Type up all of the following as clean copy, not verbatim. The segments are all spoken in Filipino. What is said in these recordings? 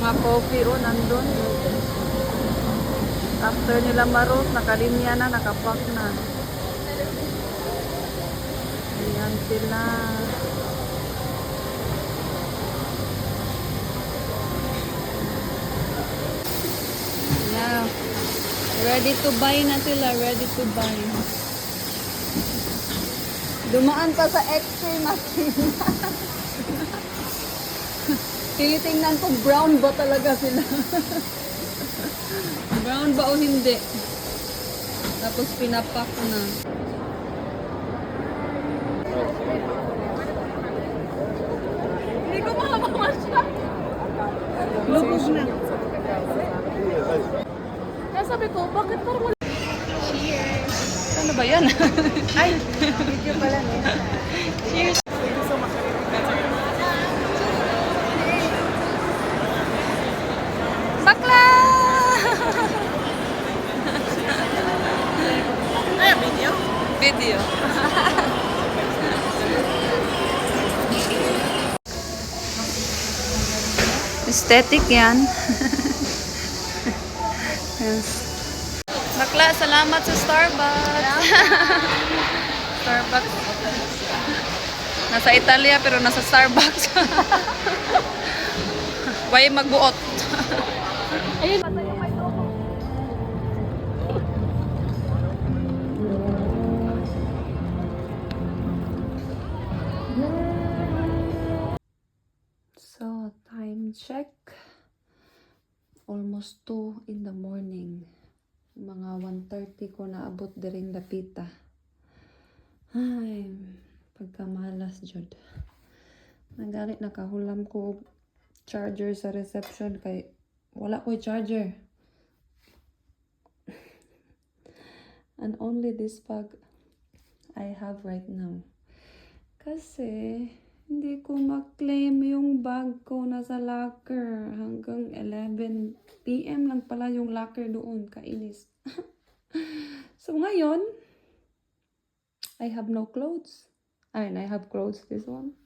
mga coffee o nandun. After nila maros, nakalinya na, nakapack na. Ayan sila. Yeah. Ready to buy na sila, ready to buy. Dumaan pa sa X-ray machine. Tinitingnan kung brown ba talaga sila. Brown ba o hindi? Tapos pinapak na. Hindi ko makapamasya. Lubog na. Kaya sabi ko, bakit parang wala? Cheers! Ano ba yan? Ay! Video pala niya. Cheers! Bakla! Ay, video? Video. Aesthetic yan. Yes. Bakla, salamat sa Starbucks. Starbucks. Nasa Italia pero nasa Starbucks. Way magbuot. Ayun. So, time check. Almost 2 in the morning. Mga 1:30 ko naabot diring dapita. Ay, pagkamalas jud. Nagalit nakahulam ko charger sa reception kay wala ko'y charger. And only this bag I have right now. Kasi hindi ko ma-claim yung bag ko nasa locker. Hanggang 11 PM lang pala yung locker doon. Kainis. So ngayon, I have no clothes. And I have clothes, this one.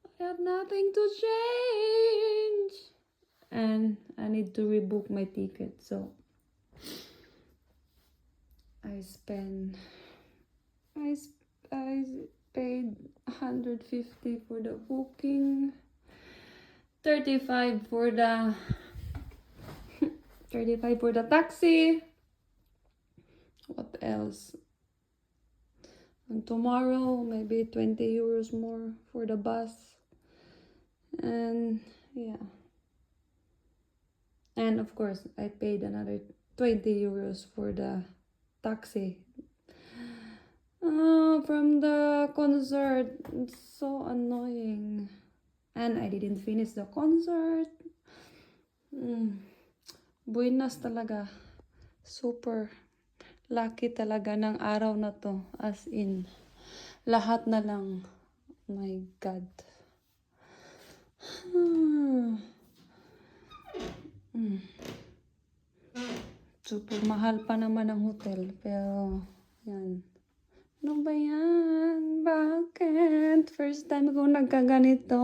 I have nothing to change. And I need to rebook my ticket. So I paid 150 for the booking, 35 for the 35 for the taxi. What else? And tomorrow maybe 20 euros more for the bus. And yeah. And of course I paid another 20 euros for the taxi. From the concert. It's so annoying. And I didn't finish the concert. Buenas talaga. Super lucky talaga ng araw na to. As in, lahat na lang. My God. Super mahal pa naman ang hotel. Pero, yan. Ano ba yan? Bakit? First time ko nagkaganito.